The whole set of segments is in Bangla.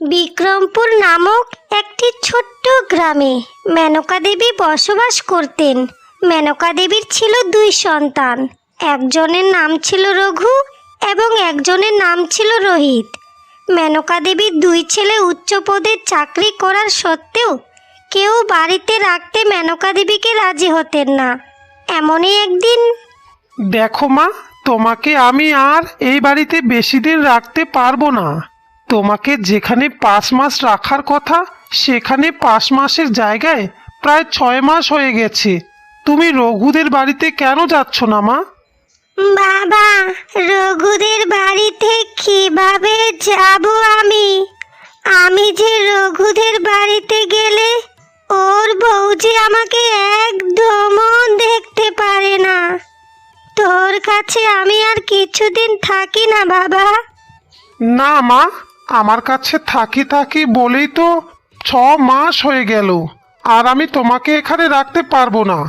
বিক্রমপুর নামক একটি ছোট্ট গ্রামে মেনকা দেবী বসবাস করতেন। মেনকা দেবীর ছিল দুই সন্তান, একজনের নাম ছিল রঘু এবং একজনের নাম ছিল রোহিত। মেনকা দেবীর দুই ছেলে উচ্চ পদে চাকরি করার সত্ত্বেও কেউ বাড়িতে রাখতে মেনকা দেবীকে রাজি হতেন না। এমনই একদিন, দেখো মা, তোমাকে আমি আর এই বাড়িতে বেশি দিন রাখতে পারবো না। তোমাকে যেখানে 5 মাস রাখার কথা সেখানে 5 মাসের জায়গায় প্রায় 6 মাস হয়ে গেছে। তুমি রঘুদের বাড়িতে কেন যাচ্ছ না মা? বাবা, রঘুদের বাড়িতে কিভাবে যাব আমি যে রঘুদের বাড়িতে গেলে ওর বউ যে আমাকে একদমও দেখতে পারে না। তোর কাছে আমি আর কিছুদিন থাকি না বাবা। না মা, আমার কাছে থাকি থাকি বলেই তো 6 মাস হয়ে গেল, আর আমি তোমাকে এখানে রাখতে পারবো না।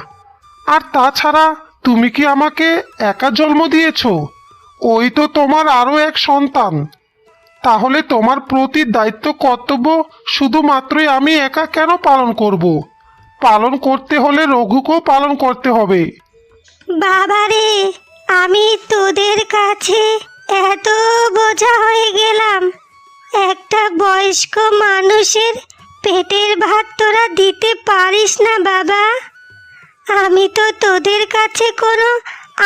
আর তাছাড়া তুমি কি আমাকে একা জন্ম দিয়েছো? ওই তো তোমার আরও এক সন্তান। তাহলে তোমার প্রতি দায়িত্ব কর্তব্য শুধুমাত্রই আমি একা কেন পালন করব? পালন করতে হলে রঘুকেও পালন করতে হবে। বাবারে, আমি তোদের কাছে এত বোঝা হয়ে গেলাম। একটা বয়স্ক মানুষের পেটের ভাত তোরা দিতে পারিস না বাবা। আমি তো তোদের কাছে কোনো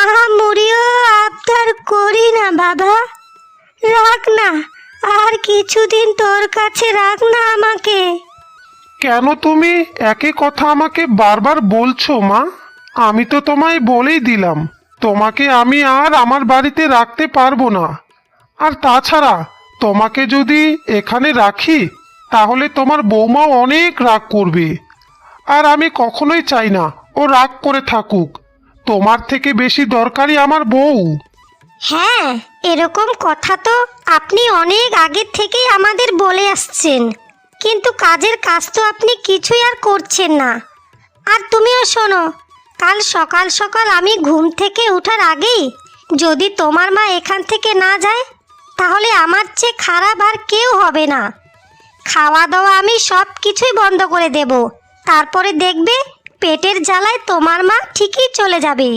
আহামরিও আবদার করি না বাবা। রাখ না, আর কিছুদিন তোর কাছে রাখ না আমাকে। কেন তুমি একই কথা আমাকে বারবার বলছো মা? আমি তো তোমায় বলেই দিলাম তোমাকে আমি আর আমার বাড়িতে রাখতে পারবো না। আর তাছাড়া তোমাকে যদি এখানে রাখি তাহলে তোমার বৌমাও অনেক রাগ করবে, আর আমি কখনোই চাই না ও রাগ করে থাকুক। তোমার থেকে বেশি দরকারি আমার বউ। হ্যাঁ, এরকম কথা তো আপনি অনেক আগের থেকেই আমাদের বলে আসছেন, কিন্তু কাজের কাজ তো আপনি কিছুই আর করছেন না। আর তুমিও শোনো, কাল সকাল সকাল আমি ঘুম থেকে ওঠার আগেই যদি তোমার মা এখান থেকে না যায় তাহলে আমার চেয়ে খারাপ আর কেউ হবে না। খাওয়া দাওয়া আমি সব কিছুই বন্ধ করে দেব, তারপরে দেখবে পেটের জ্বালায় তোমার মা ঠিকই চলে যাবে।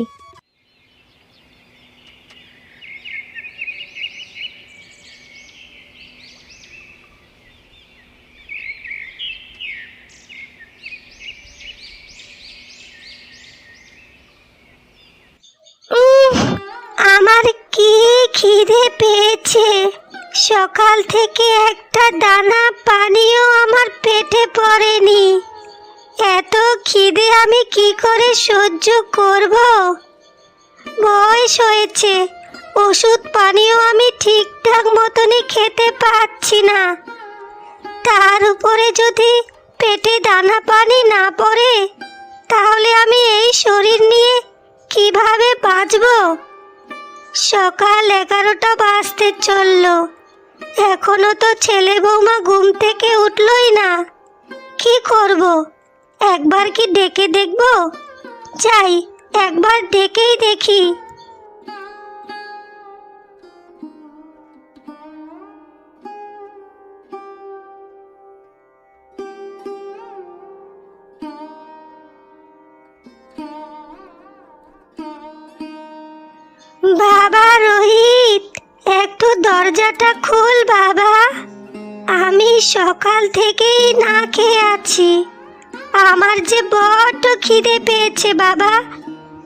আমার কি খিদে পেয়েছে! সকাল থেকে একটা দানা পানিও আমার পেটে পড়েনি। এত খিদে আমি কি করে সহ্য করব? বয়স হয়েছে, ওষুধ পানিও আমি ঠিকঠাক মতনই খেতে পাচ্ছি না। তার উপরে যদি পেটে দানা পানি না পড়ে তাহলে আমি এই শরীর নিয়ে কিভাবে বাঁচব? সকাল 11টা বাজতে চললো, এখনো তো ছেলে বৌমা ঘুম থেকে উঠলই না। কি করব? একবার কি ডেকে দেখব? যাই, একবার ডেকেই দেখি। বাবা রোহিত, একটু দরজাটা খোল বাবা। আমি সকাল থেকেই না খেয়ে আছি, আমার যে বড্ড খিদে পেয়েছে বাবা।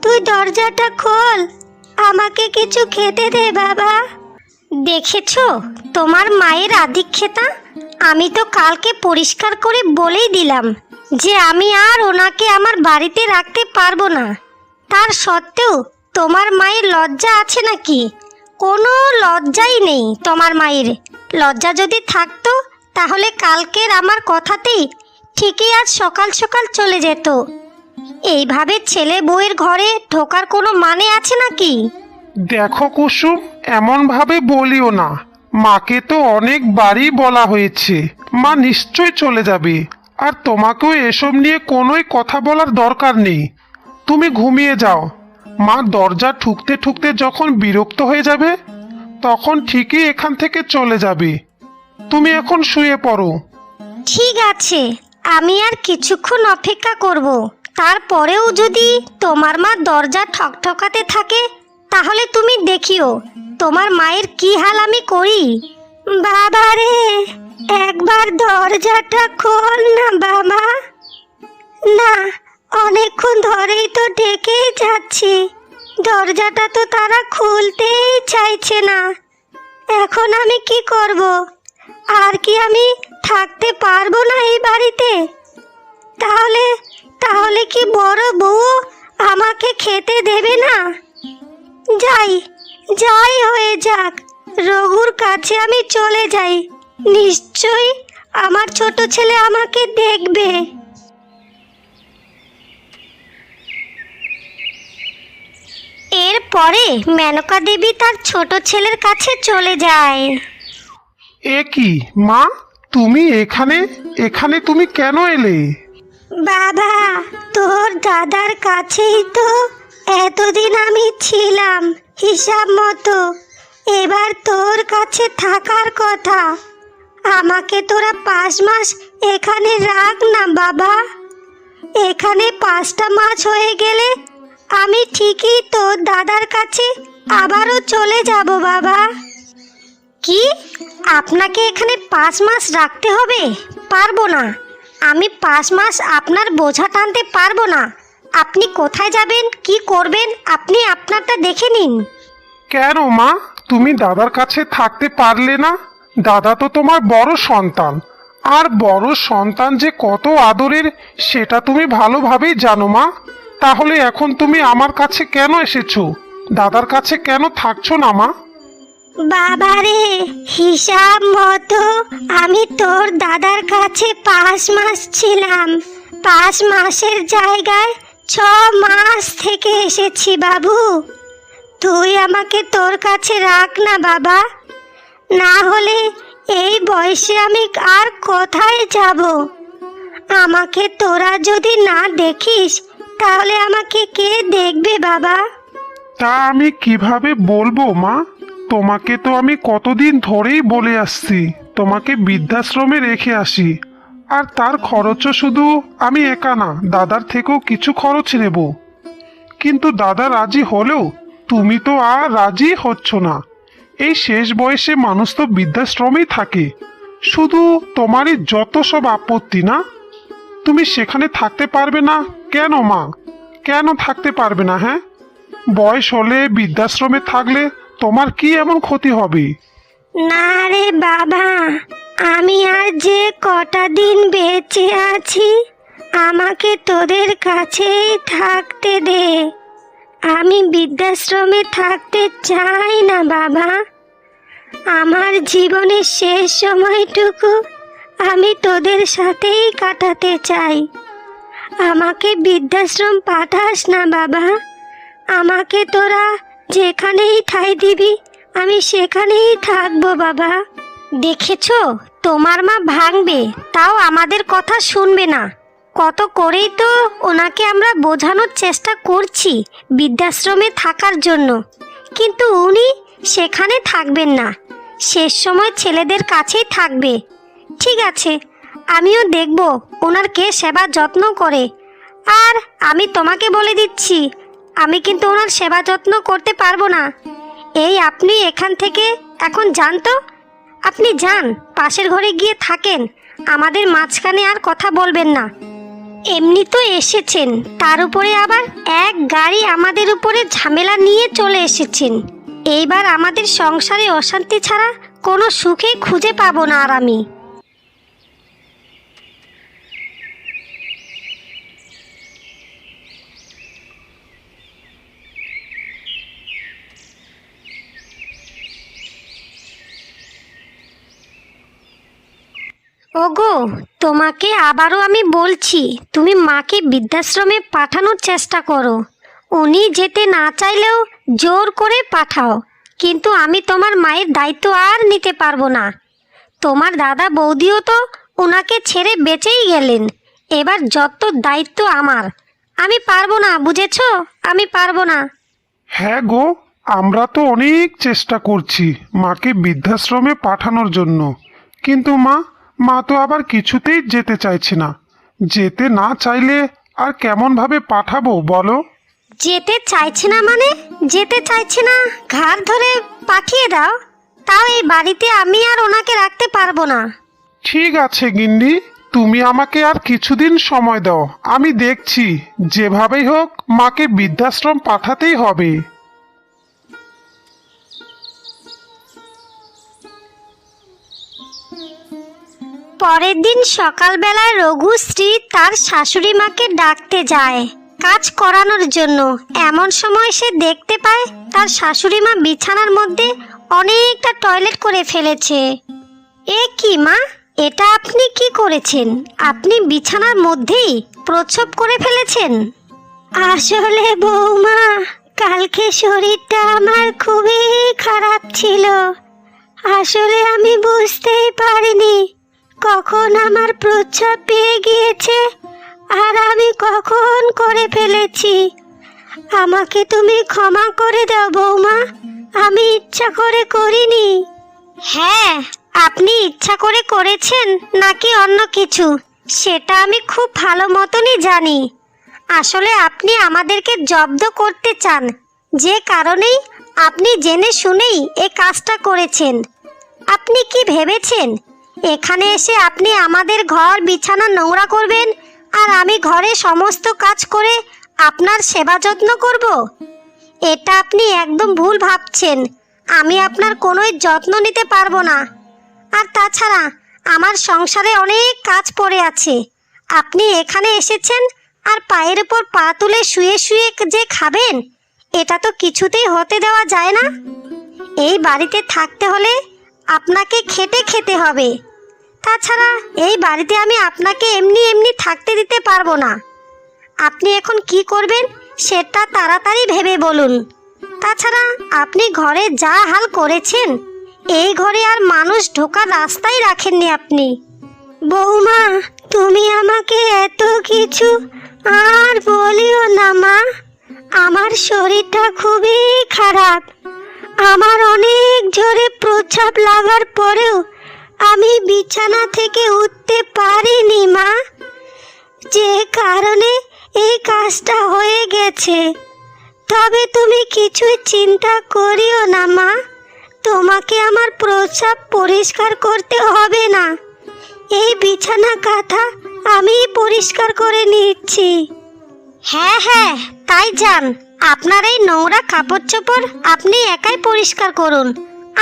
তুই দরজাটা খোল, আমাকে কিছু খেতে দে বাবা। দেখেছো তোমার মায়ের আধিক্যতা? আমি তো কালকে পরিষ্কার করে বলেই দিলাম যে আমি আর ওনাকে আমার বাড়িতে রাখতে পারবো না। তার সত্ত্বেও তোমার মায়ের লজ্জা আছে নাকি? কোনো লজ্জাই নেই তোমার মায়ের। লজ্জা যদি থাকতো তাহলে কালকের আমার কথাতেই ঠিকই আজ সকাল সকাল চলে যেত। এইভাবে ছেলে বউয়ের ঘরে ঢোকার কোনো মানে আছে নাকি? দেখো কুসুম, এমনভাবে বলিও না। মাকে তো অনেকবারই বলা হয়েছে মা নিশ্চয়ই চলে যাবে, আর তোমাকেও এসব নিয়ে কোনোই কথা বলার দরকার নেই। তুমি ঘুমিয়ে যাও। মা দরজা ঠুকতে ঠুকতে যখন বিরক্ত হয়ে যাবে তখন ঠিকই এখান থেকে চলে যাবে। তুমি এখন শুয়ে পড়ো। ঠিক আছে, আমি আর কিছুক্ষণ অপেক্ষা করব। তারপরেও যদি তোমার মা দরজা ঠকঠকাতে থাকে তাহলে তুমি দেখিও তোমার মায়ের কি হাল আমি করি। বাবা রে, একবার দরজাটা খোল না বাবা। না, অনেকক্ষণ ধরেই তো ডেকেই যাচ্ছি, দরজাটা তো তারা খুলতেই চাইছে না। এখন আমি কি করব? আর কি আমি থাকতে পারবো না এই বাড়িতে? তাহলে তাহলে কি বড় বউ আমাকে খেতে দেবে না? যাই যাই হয়ে যাক, রঘুর কাছে আমি চলে যাই, নিশ্চয়ই আমার ছোট ছেলে আমাকে দেখবে। এরপরে মেনকা দেবী তার ছোট ছেলের কাছে চলে যায়। এ কি মা, তুমি এখানে এখানে তুমি কেন এলে? বাবা, তোর দাদার কাছেই তো এতদিন আমি ছিলাম হিসাব মতো, এবার তোর কাছে থাকার কথা। আমাকে তোরা 5 মাস এখানে রাখ না বাবা। এখানে 5টা মাস হয়ে গেলে আমি ঠিকই তোর দাদার কাছে আবারও চলে যাব বাবা। কি, আপনাকে এখানে 5 মাস রাখতে হবে? পারবো না, আমি 5 মাস আপনার বোঝা টানতে পারবো না। আপনি কোথায় যাবেন, কি করবেন, আপনি আপনারটা দেখে নিন। কেন মা, তুমি দাদার কাছে থাকতে পারলে না? দাদা তো তোমার বড় সন্তান, আর বড় সন্তান যে কত আদরের সেটা তুমি ভালোভাবেই জানো মা। তাহলে এখন তুমি আমার কাছে কেন এসেছো? দাদার কাছে কেন থাকছো না মা? বাবারে, হিসাব মতো আমি তোর দাদার কাছে 5 মাস ছিলাম। 5 মাসের জায়গায় 6 মাস থেকে এসেছি বাবু। তুই আমাকে তোর কাছে রাখ না বাবা, না হলে এই বয়সে আমি আর কোথায় যাব? আমাকে তোরা যদি না দেখিস তাহলে আমাকে কে দেখবে বাবা? তা আমি কিভাবে বলবো মা? তোমাকে তো আমি কতদিন ধরেই বলে আসছি তোমাকে বৃদ্ধাশ্রমে রেখে আসি, আর তার খরচও শুধু আমি একা না, দাদার থেকেও কিছু খরচ নেব। কিন্তু দাদা রাজি হলেও তুমি তো আর রাজি হচ্ছ না। এই শেষ বয়সে মানুষ তো বৃদ্ধাশ্রমেই থাকে। শুধু তোমারই যত সব আপত্তি না? তুমি সেখানে থাকতে পারবে না কেন মা? কেন থাকতে পারবে না? হ্যাঁ, বয়স হলে বৃদ্ধাশ্রমে থাকলে তোমার কি এমন ক্ষতি হবে? না রে বাবা, আমি আর যে কটা দিন বেঁচে আছি আমাকে তোদের কাছেই থাকতে দে। আমি বৃদ্ধাশ্রমে থাকতে চাই না বাবা। আমার জীবনের শেষ সময়টুকু আমি তোদের সাথেই কাটাতে চাই। আমাকে বৃদ্ধাশ্রম পাঠাস না বাবা। আমাকে তোরা যেখানেই ঠাঁই দিবি আমি সেখানেই থাকবো বাবা। দেখেছো, তোমার মা ভাঙবে তাও আমাদের কথা শুনবে না। কত করেই তো ওনাকে আমরা বোঝানোর চেষ্টা করছি বৃদ্ধাশ্রমে থাকার জন্য, কিন্তু উনি সেখানে থাকবেন না, শেষ সময় ছেলেদের কাছেই থাকবে। ঠিক আছে, আমিও দেখব ওনার কে সেবা যত্ন করে। আর আমি তোমাকে বলে দিচ্ছি, আমি কিন্তু ওনার সেবা যত্ন করতে পারবো না। এই আপনি এখান থেকে এখন যান তো, আপনি যান, পাশের ঘরে গিয়ে থাকেন, আমাদের মাঝখানে আর কথা বলবেন না। এমনি তো এসেছেন, তার উপরে আবার এক গাড়ি আমাদের উপরে ঝামেলা নিয়ে চলে এসেছেন। এইবার আমাদের সংসারে অশান্তি ছাড়া কোনো সুখেই খুঁজে পাবো না আর আমি। ওগো, তোমাকে আবারও আমি বলছি, তুমি মাকে বৃদ্ধাশ্রমে পাঠানোর চেষ্টা করো। উনি যেতে না চাইলেও জোর করে পাঠাও, কিন্তু আমি তোমার মায়ের দায়িত্ব আর নিতে পারবো না। তোমার দাদা বৌদিও তো ওনাকে ছেড়ে বেঁচেই গেলেন, এবার যত দায়িত্ব আমার। আমি পারবো না, বুঝেছো? আমি পারবো না। হ্যাঁ গো, আমরা তো অনেক চেষ্টা করছি মাকে বৃদ্ধাশ্রমে পাঠানোর জন্য, কিন্তু মা তো আবার কিছুতেই যেতে চাইছে না। যেতে না চাইলে আর কেমনভাবে পাঠাবো বলো? যেতে চাইছে না মানে? যেতে চাইছে না ঘাড় ধরে পাঠিয়ে দাও। তাও এই বাড়িতে আমি আর ওনাকে রাখতে পারবো না। ঠিক আছে গিন্নি, তুমি আমাকে আর কিছুদিন সময় দাও, আমি দেখছি যেভাবেই হোক মাকে বৃদ্ধাশ্রম পাঠাতেই হবে। পরের দিন সকালবেলায় রঘুর স্ত্রী তার শাশুড়ি মাকে ডাকতে যায় কাজ করানোর জন্য। এমন সময় সে দেখতে পায় তার শাশুড়ি মা বিছানার মধ্যে অনেকটা টয়লেট করে ফেলেছে। এ কি মা, এটা আপনি কি করেছেন? আপনি বিছানার মধ্যেই প্রস্রাব করে ফেলেছেন? আসলে বৌমা, কালকে শরীরটা আমার খুবই খারাপ ছিল। আসলে আমি বুঝতেই পারিনি কখন আমার প্রস্রাব পেয়ে গিয়েছে আর আমি কখন করে ফেলেছি। আমাকে তুমি ক্ষমা করে দাও বৌমা, আমি ইচ্ছা করে করিনি। হ্যাঁ, আপনি ইচ্ছা করে করেছেন নাকি অন্য কিছু সেটা আমি খুব ভালো মতনই জানি। আসলে আপনি আমাদেরকে জব্দ করতে চান, যে কারণেই আপনি জেনে শুনেই এই কাজটা করেছেন। আপনি কি ভেবেছেন এখানে এসে আপনি আমাদের ঘর বিছানা নোংরা করবেন আর আমি ঘরে সমস্ত কাজ করে আপনার সেবা যত্ন করব? এটা আপনি একদম ভুল ভাবছেন। আমি আপনার কোনোই যত্ন নিতে পারবো না। আর তাছাড়া আমার সংসারে অনেক কাজ পড়ে আছে। আপনি এখানে এসেছেন আর পায়ের উপর পা তুলে শুয়ে শুয়ে যে খাবেন, এটা তো কিছুতেই হতে দেওয়া যায় না। এই বাড়িতে থাকতে হলে আপনাকে খেটে খেতে হবে। তাছাড়া এই বাড়িতে আমি আপনাকে এমনি এমনি থাকতে দিতে পারবো না। আপনি এখন কি করবেন সেটা তাড়াতাড়ি ভেবে বলুন। তাছাড়া আপনি ঘরে যা হাল করেছেন, এই ঘরে আর মানুষ ঢোকার রাস্তাই রাখেননি আপনি। বৌমা, তুমি আমাকে এত কিছু আর বলিও না মা। আমার শরীরটা খুবই খারাপ। আমার অনেক জোরে প্রস্রাব লাগার পরেও আমি বিছানা থেকে উঠতে পারিনি মা, যে কারণে এই কাজটা হয়ে গেছে। তবে তুমি কিছুই চিন্তা করিও না মা, তোমাকে আমার প্রস্রাব পরিষ্কার করতে হবে না। এই বিছানা কাঁথা আমি পরিষ্কার করে নিচ্ছি। হ্যাঁ হ্যাঁ, তাই যান। আপনার এই নোংরা কাপড় চোপড় আপনি একাই পরিষ্কার করুন।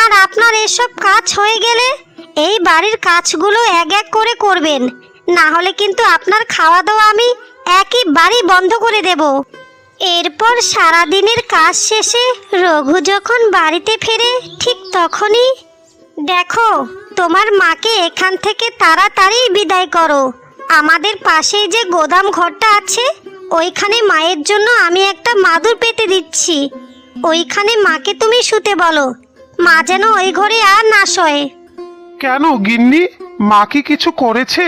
আর আপনার এসব কাজ হয়ে গেলে এই বাড়ির কাজগুলো এক এক করে করবেন, না হলে কিন্তু আপনার খাওয়া দাওয়া আমি একেবারেই বন্ধ করে দেব। এরপর সারাদিনের কাজ শেষে রঘু যখন বাড়িতে ফেরে ঠিক তখনই, দেখো তোমার মাকে এখান থেকে তাড়াতাড়ি বিদায় করো। আমাদের পাশেই যে গোদাম ঘরটা আছে, ওইখানে মায়ের জন্য আমি একটা মাদুর পেতে দিচ্ছি। ওইখানে মাকে তুমি শুতে বলো, মা যেন ওই ঘরে আর না শোয়। কেন গিন্নি, মা কি কিছু করেছে?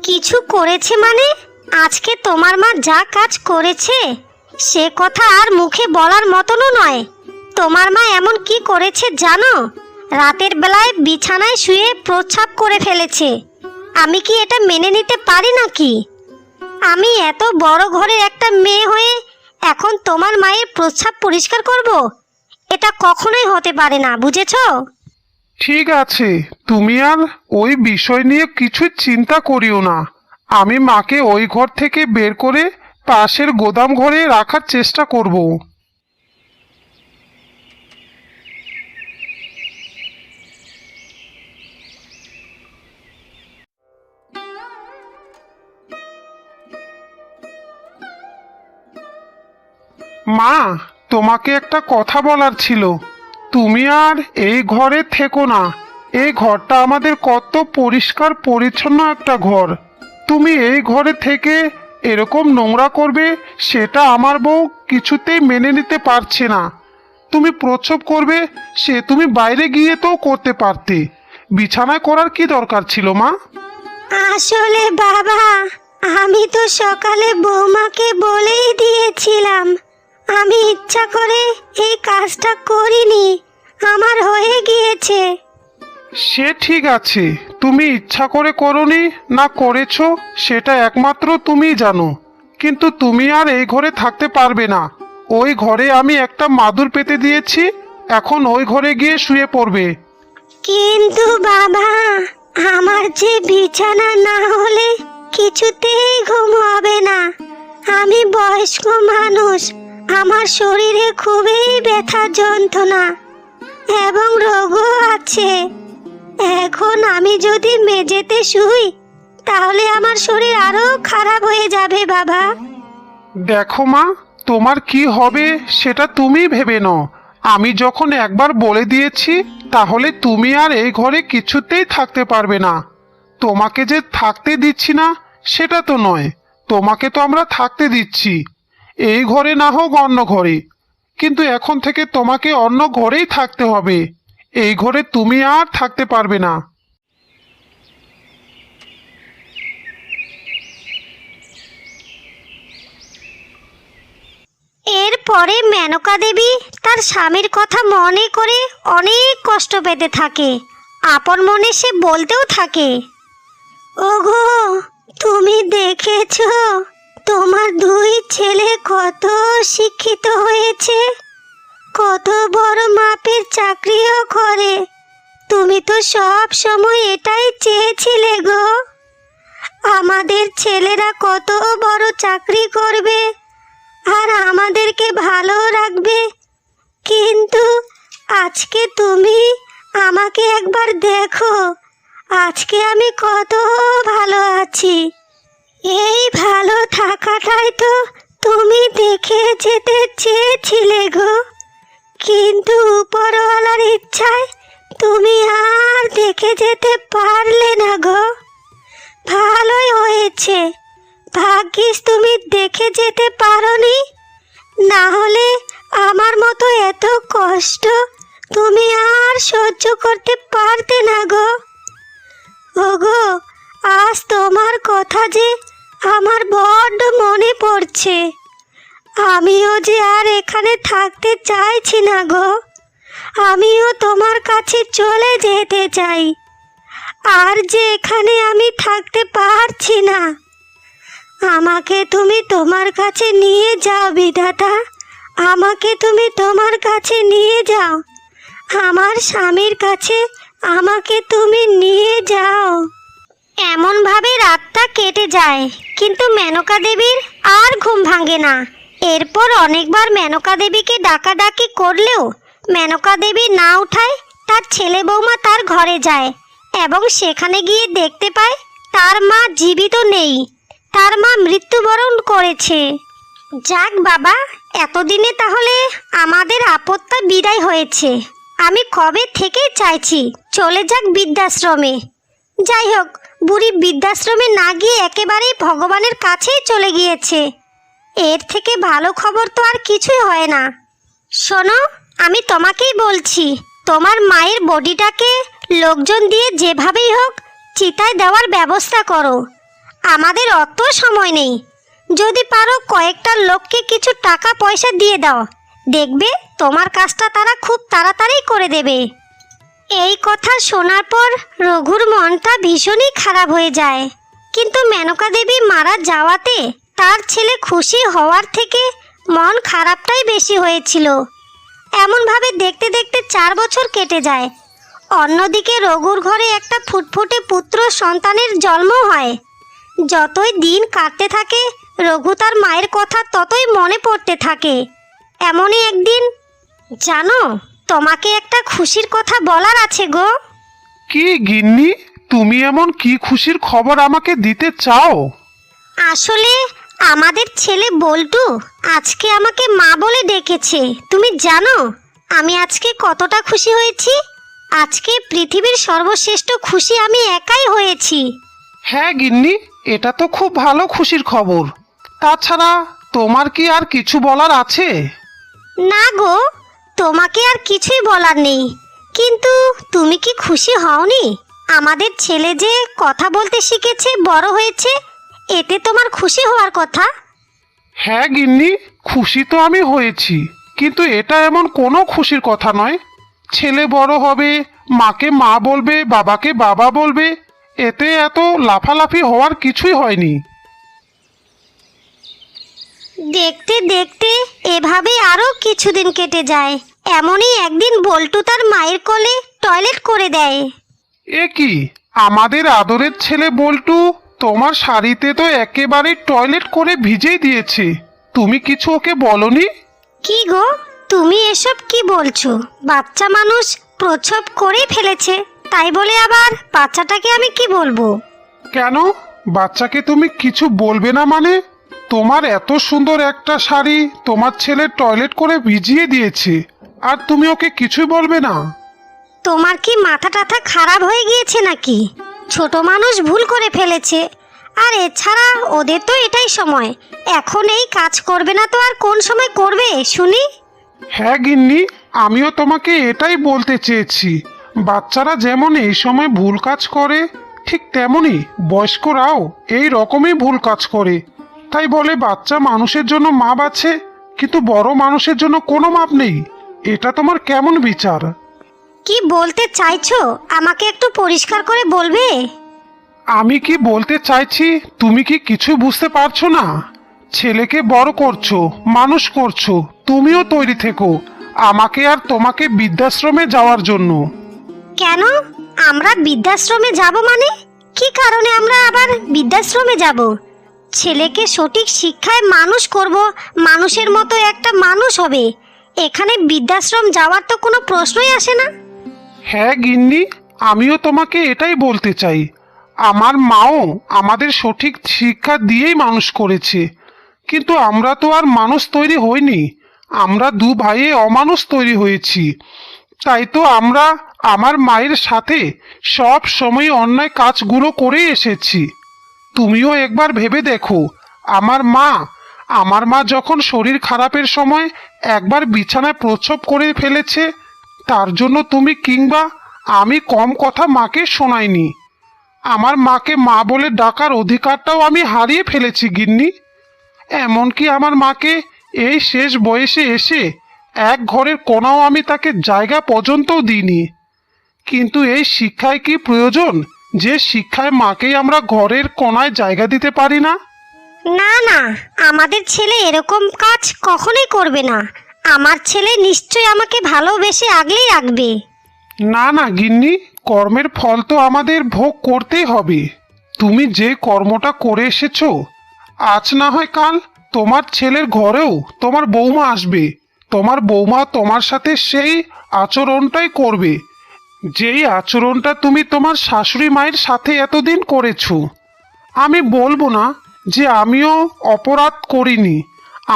কিছু করেছে মানে? আজকে তোমার মা যা কাজ করেছে সে কথা আর মুখে বলার মতনও নয়। তোমার মা এমন কি করেছে জানো? রাতের বেলায় বিছানায় শুয়ে প্রস্রাব করে ফেলেছে। আমি কি এটা মেনে নিতে পারি নাকি? আমি এত বড় ঘরের একটা মেয়ে হয়ে এখন তোমার মায়ের প্রস্রাব পরিষ্কার করব? এটা কখনোই হতে পারে না, বুঝেছো? ঠিক আছে, তুমি আর ওই বিষয় নিয়ে কিছু চিন্তা করিও না। আমি মাকে ওই ঘর থেকে বের করে পাশের গোদাম ঘরে রাখার চেষ্টা করব। মা, তোমাকে একটা কথা বলার ছিল। তুমি আর এই ঘরে থেকো না। এই ঘরটা আমাদের কত পরিষ্কার পরিচ্ছন্ন একটা ঘর। তুমি এই ঘরে থেকে এরকম নোংরা করবে, সেটা আমার বউ কিছুতেই মেনে নিতে পারছে না। তুমি প্রস্রাব করবে, সে তুমি বাইরে গিয়ে তো করতে পারতে। বিছানায় করার কি দরকার ছিল মা? আসলে বাবা, আমি তো সকালে বৌমাকে বলেই দিয়েছিলাম। আমি ইচ্ছা করে এই কাজটা করিনি, আমার হয়ে গিয়েছে। সে ঠিক আছে, তুমি ইচ্ছা করে করনি না করেছো সেটা একমাত্র তুমিই জানো। কিন্তু তুমি আর এই ঘরে থাকতে পারবে না। ওই ঘরে আমি একটা মাদুর পেতে দিয়েছি, এখন ওই ঘরে গিয়ে শুয়ে পড়বে। কিন্তু বাবা, আমার যে বিছানা না হলে কিছুতেই ঘুম হবে না। আমি বয়স্ক মানুষ, আমার শরীরে খুবই ব্যথা যন্ত্রণা এবং রোগও আছে। এখন আমি যদি মেঝেতে শুই তাহলে আমার শরীর আরো খারাপ হয়ে যাবে বাবা। দেখো মা, তোমার কি হবে সেটা তুমি ভেবে নাও। আমি যখন একবার বলে দিয়েছি তাহলে তুমি আর এই ঘরে কিছুতেই থাকতে পারবে না। তোমাকে যে থাকতে দিচ্ছি না সেটা তো নয়, তোমাকে তো আমরা থাকতে দিচ্ছি, এই ঘরে না হোক অন্য ঘরে। কিন্তু এখন থেকে তোমাকে অন্য ঘরেই থাকতে হবে, এই ঘরে তুমি আর থাকতে পারবে না। এরপরে মেনকা দেবী তার স্বামীর কথা মনে করে অনেক কষ্ট পেতে থাকে। আপন মনে সে বলতেও থাকে, ওগো, তুমি দেখেছো তোমার দুই ছেলে কত শিক্ষিত হয়েছে, কত বড় মাপের চাকরিও করে। তুমি তো সব সময় এটাই চেয়েছিলে গো, আমাদের ছেলেরা কত বড় চাকরি করবে আর আমাদেরকে ভালো রাখবে। কিন্তু আজকে তুমি আমাকে একবার দেখো, আজকে আমি কত ভালো আছি। এই ভালো থাকাটাই তো তুমি দেখে যেতে চেয়েছিলে গো, কিন্তু উপরওয়ালার ইচ্ছায় তুমি আর দেখে যেতে পারলে না গো। ভালোই হয়েছে, ভাগ্যিস তুমি দেখে যেতে পারোনি, না হলে আমার মতো এত কষ্ট তুমি আর সহ্য করতে পারতে না গো। ওগো, আজ তোমার কথা যে আমার বড্ড মনে পড়ছে। আমিও যে আর এখানে থাকতে চাইছি না গো, আমিও তোমার কাছে চলে যেতে চাই। আর যে এখানে আমি থাকতে পারছি না, আমাকে তুমি তোমার কাছে নিয়ে যাও বিধাতা, আমাকে তুমি তোমার কাছে নিয়ে যাও, আমার স্বামীর কাছে আমাকে তুমি নিয়ে যাও। এমনভাবে রাতটা কেটে যায়, কিন্তু মেনকা দেবীর আর ঘুম ভাঙে না। এরপর অনেকবার মেনকা দেবীকে ডাকাডাকি করলেও মেনকা দেবী না উঠায় তার ছেলে বৌমা তার ঘরে যায় এবং সেখানে গিয়ে দেখতে পায় তার মা জীবিত নেই, তার মা মৃত্যুবরণ করেছে। যাক বাবা, এতদিনে তাহলে আমাদের আপদটা বিদায় হয়েছে। আমি কবে থেকে চাইছি চলে যাক বৃদ্ধাশ্রমে। যাই হোক, বুড়ি বৃদ্ধাশ্রমে না গিয়ে একেবারেই ভগবানের কাছেই চলে গিয়েছে। এর থেকে ভালো খবর তো আর কিছুই হয় না। শোনো, আমি তোমাকেই বলছি, তোমার মায়ের বডিটাকে লোকজন দিয়ে যেভাবেই হোক চিতায় দেওয়ার ব্যবস্থা করো। আমাদের অত সময় নেই, যদি পারো কয়েকটা লোককে কিছু টাকা পয়সা দিয়ে দাও, দেখবে তোমার কাজটা তারা খুব তাড়াতাড়ি করে দেবে। এই কথা শোনার পর রঘুর মনটা ভীষণই খারাপ হয়ে যায়। কিন্তু মেনকা দেবী মারা যাওয়াতে তার ছেলে খুশি হওয়ার থেকে মন খারাপটাই বেশি হয়েছিল। এমনভাবে দেখতে দেখতে 4 বছর কেটে যায়। অন্যদিকে রঘুর ঘরে একটা ফুটফুটে পুত্র সন্তানের জন্ম হয়। যতই দিন কাটতে থাকে রঘু তার মায়ের কথা ততই মনে পড়তে থাকে। এমনই একদিন, জানো, তোমাকে একটা খুশির কথা বলার আছে গো। কি গিন্নি, তুমি এমন কি খুশির খবর আমাকে দিতে চাও? আসলে আমাদের ছেলে বল্টু আজকে আমাকে মা বলে ডেকেছে। তুমি জানো আমি আজকে কতটা খুশি হয়েছি? আজকে পৃথিবীর সর্বশ্রেষ্ঠ খুশি আমি একাই হয়েছি। হ্যাঁ গিন্নি, এটা তো খুব ভালো খুশির খবর। তাছাড়া তোমার কি আর কিছু বলার আছে? না গো, তোমাকে আর কিছুই বলার নেই। কিন্তু তুমি কি খুশি হওনি? আমাদের ছেলে যে কথা বলতে শিখেছে, বড় হয়েছে, এতে তোমার খুশি হওয়ার কথা। হ্যাঁ গিন্নি, খুশি তো আমি হয়েছি, কিন্তু এটা এমন কোনো খুশির কথা নয়। ছেলে বড় হবে, মাকে মা বলবে, বাবাকে বাবা বলবে, এতে এত লাফালাফি হওয়ার কিছুই হয়নি। দেখতে দেখতে এভাবে আরো কিছুদিন কেটে যায়। এমনই একদিন বল্টু তার মায়ের কোলে টয়লেট করে দেয়। এ কি, আমাদের আদরের ছেলে বল্টু তোমার শাড়িতে তো একেবারে টয়লেট করে ভিজেই দিয়েছে, তুমি কিছু ওকে বলনি? কি গো, তুমি এসব কি বলছো? বাচ্চা মানুষ প্রসব করে ফেলেছে, তাই বলে আবার বাচ্চাটাকে আমি কি বলবো? কেন, বাচ্চাকে তুমি কিছু বলবে না মানে? তোমার এত সুন্দর একটা শাড়ি তোমার ছেলে টয়লেট করে ভিজিয়ে দিয়েছে, আর তুমি ওকে কিছুই বলবে না? তোমার কি মাথা টাথা খারাপ হয়ে গিয়েছে নাকি? ছোট মানুষ ভুল করে ফেলেছে, আর এছাড়া ওদের তো এটাই সময়। এখন এই কাজ করবে না তো আর কোন সময় করবে শুনি? হ্যাঁ গিন্নি, আমিও তোমাকে এটাই বলতে চেয়েছি। বাচ্চারা যেমন এই সময় ভুল কাজ করে, ঠিক তেমনি বয়স্করাও এই রকমই ভুল কাজ করে। তাই বলে বাচ্চা মানুষের জন্য মাপ আছে, কিন্তু বড় মানুষের জন্য কোনো মাপ নেই। এটা তোমার কেমন বিচার? কি বলতে চাইছো আমাকে একটু পরিষ্কার করে বলবে? আমি কি বলতে চাইছি তুমি কি কিছু বুঝতে পারছো না? ছেলেকে বড় করছো, মানুষ করছো, তুমিও তৈরি থেকো আমাকে আর তোমাকে বৃদ্ধাশ্রমে যাওয়ার জন্য। কেন, আমরা বৃদ্ধাশ্রমে যাব মানে? কি কারণে আমরা আবার বৃদ্ধাশ্রমে যাব? ছেলেকে সঠিক শিক্ষায় মানুষ করব, মানুষের মতো একটা মানুষ হবে। এখানে বৃদ্ধাশ্রম যাওয়ার তো কোনো প্রশ্নই আসে না। হ্যাঁ গিন্নি, আমিও তোমাকে এটাই বলতে চাই। আমার মাও আমাদের সঠিক শিক্ষা দিয়েই মানুষ করেছে, কিন্তু আমরা তো আর মানুষ তৈরি হইনি, আমরা দু ভাইয়ে অমানুষ তৈরি হয়েছি। তাই তো আমরা আমার মায়ের সাথে সব সময় অন্যায় কাজগুলো করেই এসেছি। তুমিও একবার ভেবে দেখো, আমার মা যখন শরীর খারাপের সময় একবার বিছানায় প্রস্রাব করে ফেলেছে, তার জন্য তুমি কিংবা আমি কম কথা মাকে শোনাইনি। আমার মাকে মা বলে ডাকার অধিকারটাও আমি হারিয়ে ফেলেছি গিন্নি। এমনকি আমার মাকে এই শেষ বয়সে এসে এক ঘরের কোনাও আমি তাকে জায়গা পর্যন্তও দিইনি। কিন্তু এই শিক্ষায় কি প্রয়োজন, যে শিক্ষায় মাকেই আমরা ঘরের কোনায় জায়গা দিতে পারি না? না না, আমাদের ছেলে এরকম কাজ কখনোই করবে না। আমার ছেলে নিশ্চয়ই আমাকে ভালোবেসে আগলেই রাখবে। না না গিন্নি, কর্মের ফল তো আমাদের ভোগ করতেই হবে। তুমি যে কর্মটা করে এসেছো, আজ না হয় কাল তোমার ছেলের ঘরেও তোমার বৌমা আসবে। তোমার বৌমা তোমার সাথে সেই আচরণটাই করবে, যেই আচরণটা তুমি তোমার শাশুড়ি মায়ের সাথে এতদিন করেছো। আমি বলবো না যে আমিও অপরাধ করিনি,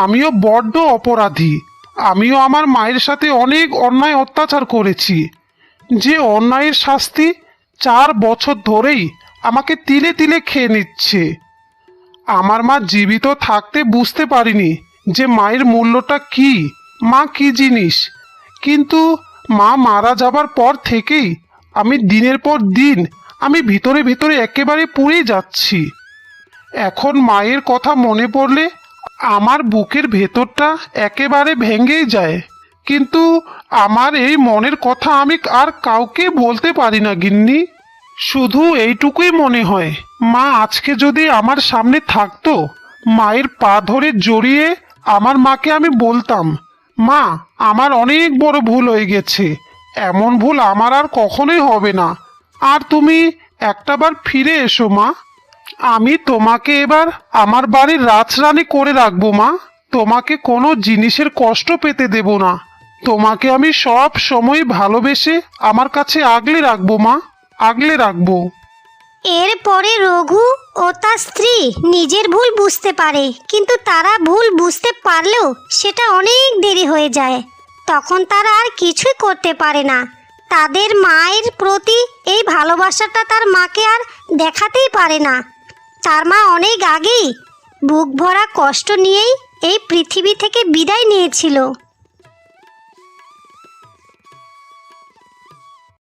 আমিও বড্ড অপরাধী। আমিও আমার মায়ের সাথে অনেক অন্যায় অত্যাচার করেছি, যে অন্যায়ের শাস্তি 4 বছর ধরেই আমাকে তিলে তিলে খেয়ে নিচ্ছে। আমার মা জীবিত থাকতে বুঝতে পারিনি যে মায়ের মূল্যটা কি, মা কি জিনিস। কিন্তু মা মারা যাবার পর থেকেই আমি দিনের পর দিন আমি ভিতরে ভিতরে একেবারে পুড়ে যাচ্ছি। এখন মায়ের কথা মনে পড়লে আমার বুকের ভেতরটা একেবারে ভেঙেই যায়। কিন্তু আমার এই মনের কথা আমি আর কাউকে বলতে পারি না গিন্নি। শুধু এইটুকুই মনে হয়, মা আজকে যদি আমার সামনে থাকতো, মায়ের পা ধরে জড়িয়ে আমার মাকে আমি বলতাম, মা আমার অনেক বড় ভুল হয়ে গেছে, এমন ভুল আমার আর কখনোই হবে না, আর তুমি একটাবার ফিরে এসো মা। আমি তোমাকে এবার আমার বাড়ির রাজরানী করে রাখবো মা, তোমাকে কোনো জিনিসের কষ্ট পেতে দেব না, তোমাকে আমি সব সময় ভালোবেসে আমার কাছে আগলে রাখবো মা, আগলে রাখবো। এরপরে রঘু ও তার স্ত্রী নিজের ভুল বুঝতে পারে, কিন্তু তারা ভুল বুঝতে পারলেও সেটা অনেক দেরি হয়ে যায়। তখন তারা আর কিছুই করতে পারে না। তাদের মায়ের প্রতি এই ভালোবাসাটা তার মাকে আর দেখাতেই পারে না। তার মা অনেক আগেই বুক ভরা কষ্ট নিয়েই এই পৃথিবী থেকে বিদায় নিয়েছিল।